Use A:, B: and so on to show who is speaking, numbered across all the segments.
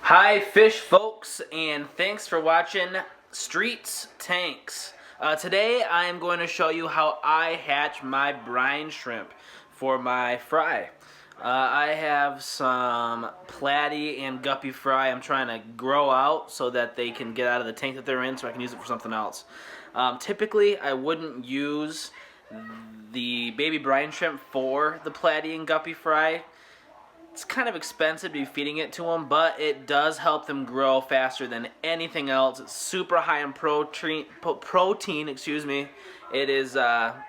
A: Hi fish folks, and thanks for watching Streets Tanks. Today I am going to show you how I hatch my brine shrimp for my fry. I have some platy and guppy fry I'm trying to grow out so that they can get out of the tank that they're in so I can use it for something else. Typically I wouldn't use the baby brine shrimp for the platy and guppy fry. It's kind of expensive to be feeding it to them, but it does help them grow faster than anything else. It's super high in protein, excuse me. It is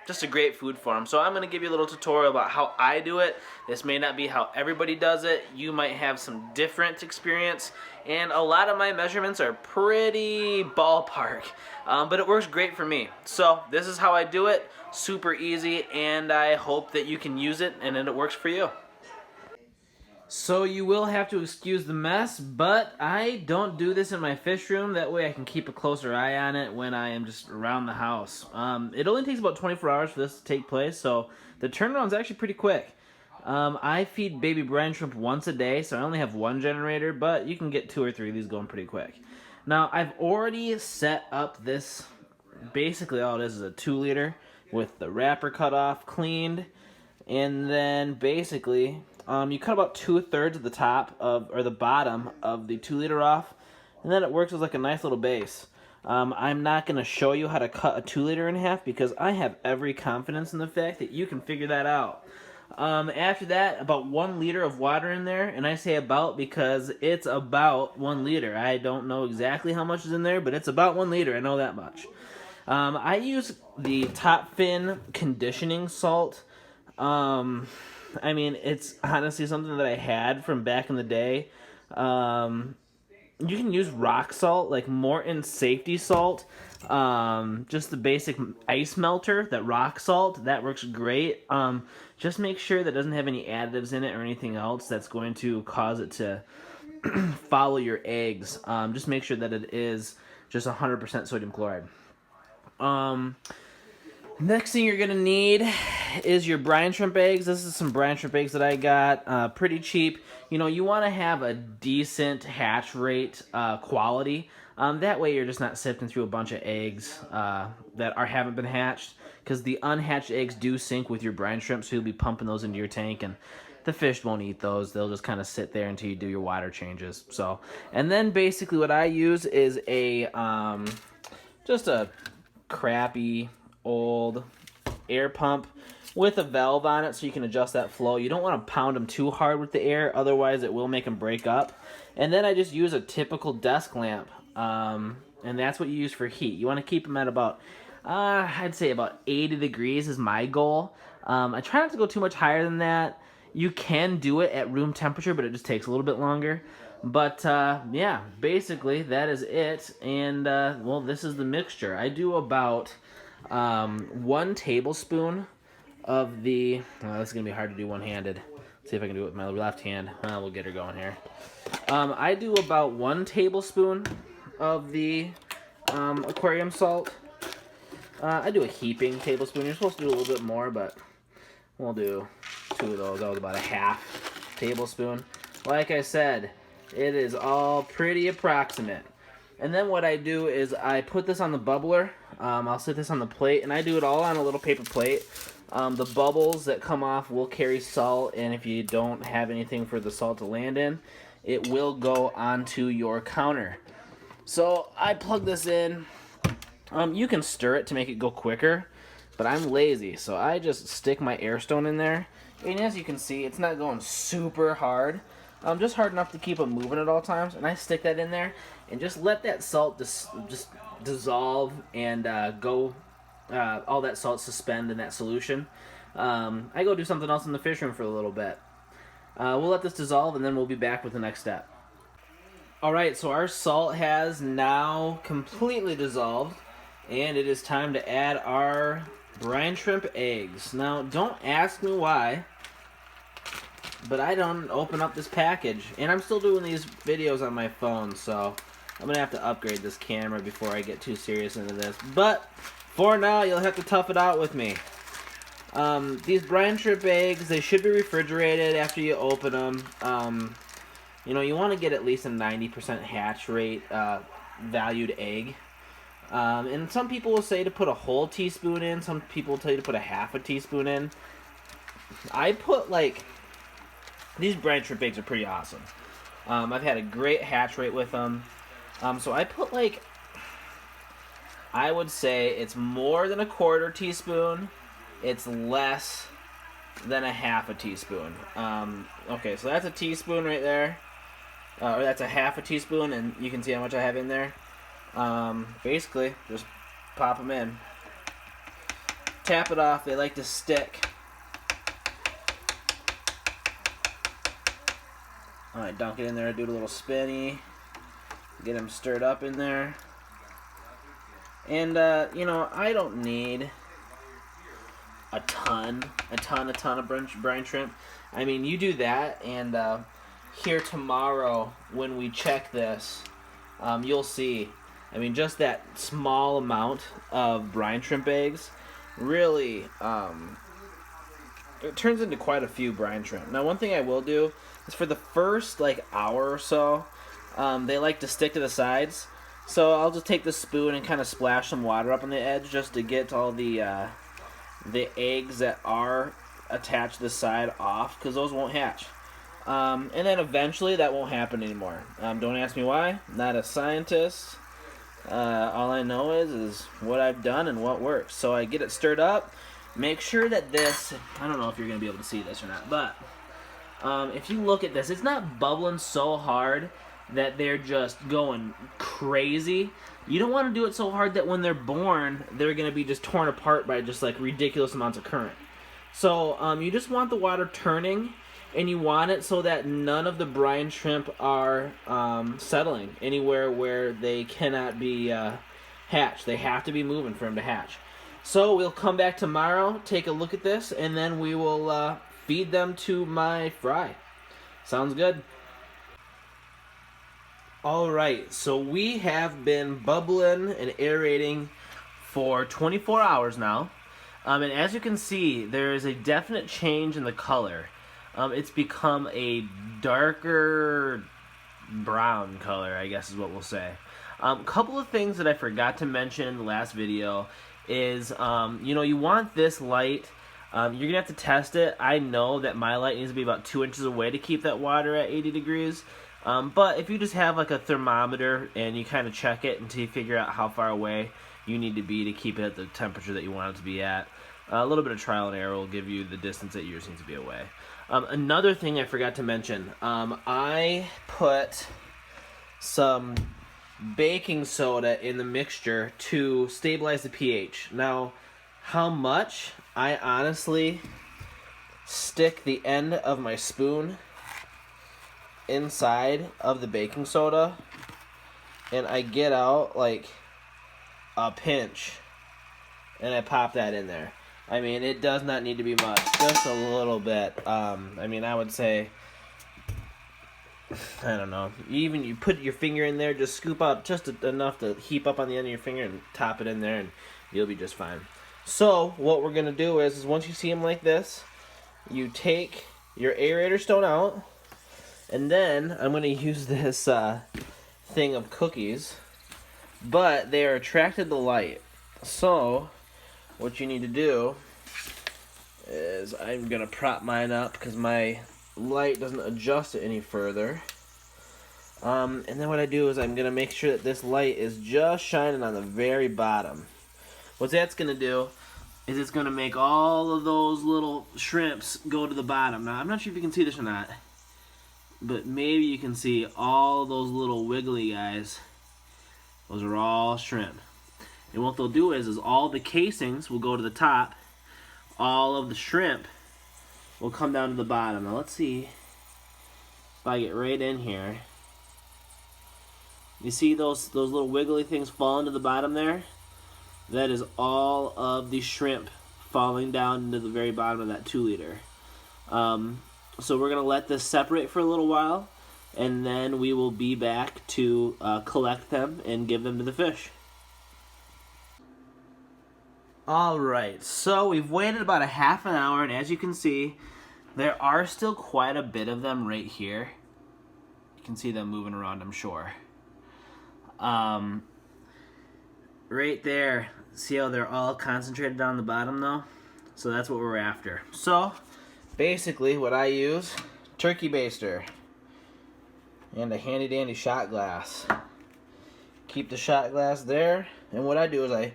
A: just a great food for them. So I'm going to give you a little tutorial about how I do it. This may not be how everybody does it. You might have some different experience, and a lot of my measurements are pretty ballpark, but it works great for me. So this is how I do it. Super easy, and I hope that you can use it and that it works for you. So you will have to excuse the mess, but I don't do this in my fish room. That way I can keep a closer eye on it when I am just around the house. It only takes about 24 hours for this to take place, so the turnaround is actually pretty quick. I feed baby brine shrimp once a day, so I only have one generator, but you can get 2 or 3 of these going pretty quick. Now, I've already set up this. Basically all it is a 2-liter with the wrapper cut off, cleaned, and then basically you cut about 2/3 of the top of, or the bottom of the 2-liter off, and then it works as like a nice little base. I'm not going to show you how to cut a 2-liter in half because I have every confidence in the fact that you can figure that out. After that, about 1 liter of water in there, and I say about because it's about 1 liter. I don't know exactly how much is in there, but it's about 1 liter, I know that much. I use the top fin conditioning salt. I mean, it's honestly something that I had from back in the day. You can use rock salt, like Morton safety salt. Just the basic ice melter, that rock salt, that works great. Just make sure that it doesn't have any additives in it or anything else that's going to cause it to follow your eggs. Just make sure that it is just 100% sodium chloride. Next thing you're going to need is your brine shrimp eggs. This is some brine shrimp eggs that I got. Pretty cheap. You know, you want to have a decent hatch rate quality. That way you're just not sifting through a bunch of eggs that haven't been hatched. Because the unhatched eggs do sink with your brine shrimp, so you'll be pumping those into your tank. And the fish won't eat those. They'll just kind of sit there until you do your water changes. So, and then basically what I use is a just a crappy old air pump with a valve on it so you can adjust that flow. You don't want to pound them too hard with the air, otherwise it will make them break up. And then I just use a typical desk lamp, and that's what you use for heat. You want to keep them at about, I'd say about 80 degrees is my goal. I try not to go too much higher than that. You can do it at room temperature, but it just takes a little bit longer. But yeah, basically that is it. And well, this is the mixture. I do about 1 tablespoon of the, this is going to be hard to do one-handed. Let's see if I can do it with my left hand. We'll get her going here. I do about 1 tablespoon of the aquarium salt. I do a heaping tablespoon. You're supposed to do a little bit more, but we'll do 2 of those. That was about a half tablespoon. Like I said, it is all pretty approximate. And then what I do is I put this on the bubbler. I'll set this on the plate, and I do it all on a little paper plate. The bubbles that come off will carry salt, and if you don't have anything for the salt to land in, it will go onto your counter. So I plug this in. You can stir it to make it go quicker, but I'm lazy, so I just stick my air stone in there. And as you can see, it's not going super hard. Just hard enough to keep it moving at all times, and I stick that in there and just let that salt just dissolve and go, all that salt suspend in that solution. I go do something else in the fish room for a little bit. We'll let this dissolve, and then we'll be back with the next step. Alright, so our salt has now completely dissolved, and it is time to add our brine shrimp eggs. Now, don't ask me why, but I don't open up this package, and I'm still doing these videos on my phone, so I'm gonna have to upgrade this camera before I get too serious into this. But for now, you'll have to tough it out with me. These brine shrimp eggs, they should be refrigerated after you open them. You know, you want to get at least a 90% hatch rate valued egg. And some people will say to put a whole teaspoon in. Some people will tell you to put a half a teaspoon in. I put like, these brine shrimp eggs are pretty awesome. I've had a great hatch rate with them. So I put like, I would say it's more than a quarter teaspoon. It's less than a half a teaspoon. Okay, so that's a teaspoon right there. Or that's a half a teaspoon, and you can see how much I have in there. Basically, just pop them in. Tap it off. They like to stick. Alright, dunk it in there. Do a little spinny. Get them stirred up in there. And, you know, I don't need a ton of brine shrimp. I mean, you do that, and here tomorrow when we check this, you'll see. I mean, just that small amount of brine shrimp eggs really it turns into quite a few brine shrimp. Now, one thing I will do is for the first like hour or so, they like to stick to the sides. So I'll just take the spoon and kind of splash some water up on the edge just to get all the eggs that are attached to the side off, because those won't hatch. And then eventually that won't happen anymore. Don't ask me why. Not a scientist. All I know is what I've done and what works. So I get it stirred up. Make sure that this, I don't know if you're going to be able to see this or not, but if you look at this, it's not bubbling so hard that they're just going crazy. You don't want to do it so hard that when they're born, they're going to be just torn apart by just like ridiculous amounts of current. So you just want the water turning, and you want it so that none of the brine shrimp are settling anywhere where they cannot be hatched. They have to be moving for them to hatch. So we'll come back tomorrow, take a look at this, and then we will feed them to my fry. Sounds good? Alright, so we have been bubbling and aerating for 24 hours now. And as you can see, there is a definite change in the color. It's become a darker brown color, I guess is what we'll say. Couple of things that I forgot to mention in the last video is, you know, you want this light. You're going to have to test it. I know that my light needs to be about 2 inches away to keep that water at 80 degrees. But if you just have like a thermometer and you kind of check it until you figure out how far away you need to be to keep it at the temperature that you want it to be at, a little bit of trial and error will give you the distance that yours needs to be away. Another thing I forgot to mention, I put some baking soda in the mixture to stabilize the pH. Now, how much? I honestly stick the end of my spoon inside of the baking soda, and I get out like a pinch, and I pop that in there. I mean, it does not need to be much, just a little bit. I mean, I would say, I don't know, even you put your finger in there, just scoop out just enough to heap up on the end of your finger and top it in there, and you'll be just fine. So what we're going to do is once you see them like this, you take your aerator stone out, and then I'm going to use this thing of cookies, but they are attracted to light. So what you need to do is I'm going to prop mine up because my light doesn't adjust it any further. And then what I do is I'm going to make sure that this light is just shining on the very bottom. What that's going to do is it's going to make all of those little shrimps go to the bottom. Now, I'm not sure if you can see this or not, but maybe you can see all of those little wiggly guys. Those are all shrimp. And what they'll do is all the casings will go to the top. All of the shrimp will come down to the bottom. Now, let's see if I get right in here. You see those little wiggly things falling to the bottom there? That is all of the shrimp falling down into the very bottom of that 2 liter. So we're going to let this separate for a little while, and then we will be back to collect them and give them to the fish. Alright, so we've waited about a half an hour, and as you can see, there are still quite a bit of them right here. can see them moving around, I'm sure. Right there, see how they're all concentrated down the bottom though? So that's what we're after. So basically what I use, turkey baster and a handy dandy shot glass. Keep the shot glass there, and what I do is I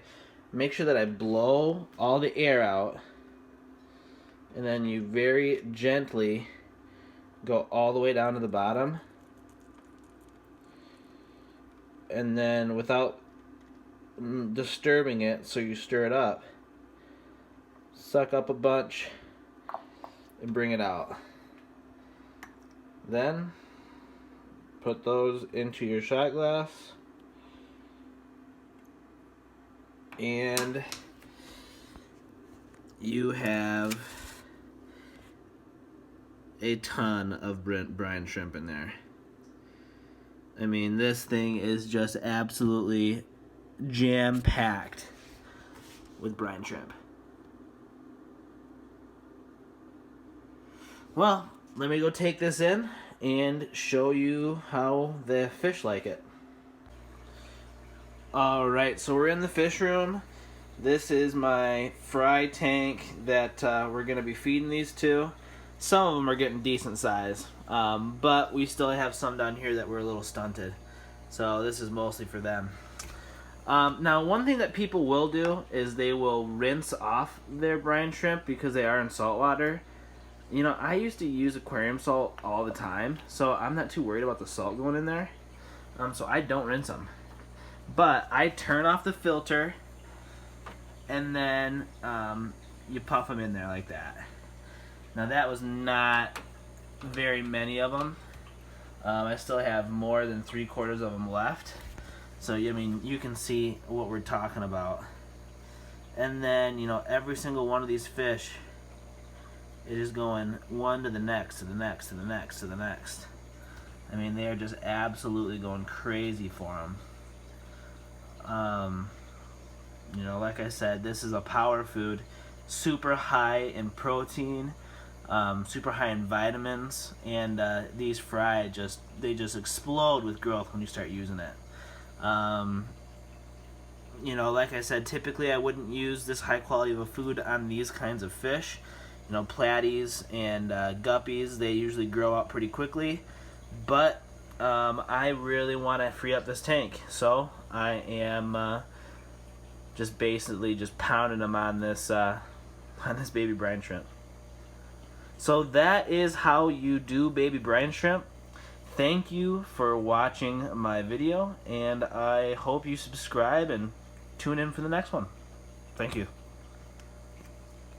A: make sure that I blow all the air out, and then you very gently go all the way down to the bottom, and then without disturbing it, so you stir it up, suck up a bunch and bring it out. Then put those into your shot glass, and you have a ton of brine shrimp in there. I mean, this thing is just absolutely jam-packed with brine shrimp. Well, let me go take this in and show you how the fish like it. Alright, so we're in the fish room. This is my fry tank that we're going to be feeding these to. Some of them are getting decent size, but we still have some down here that were a little stunted. So this is mostly for them. Now, one thing that people will do is they will rinse off their brine shrimp because they are in salt water. You know, I used to use aquarium salt all the time, so I'm not too worried about the salt going in there. So I don't rinse them. But I turn off the filter, and then you puff them in there like that. Now that was not very many of them. I still have more than 3/4 of them left. So, I mean, you can see what we're talking about. And then, you know, every single one of these fish, it is going one to the next, to the next, to the next, to the next. I mean, they are just absolutely going crazy for them. You know, like I said, this is a power food, super high in protein, super high in vitamins, and these fry they just explode with growth when you start using it. You know, like I said, typically I wouldn't use this high quality of a food on these kinds of fish. You know, platies and guppies, they usually grow up pretty quickly, but I really want to free up this tank, so I am just basically just pounding them on this baby brine shrimp. So that is how you do baby brine shrimp. Thank you for watching my video, and I hope you subscribe and tune in for the next one. Thank you.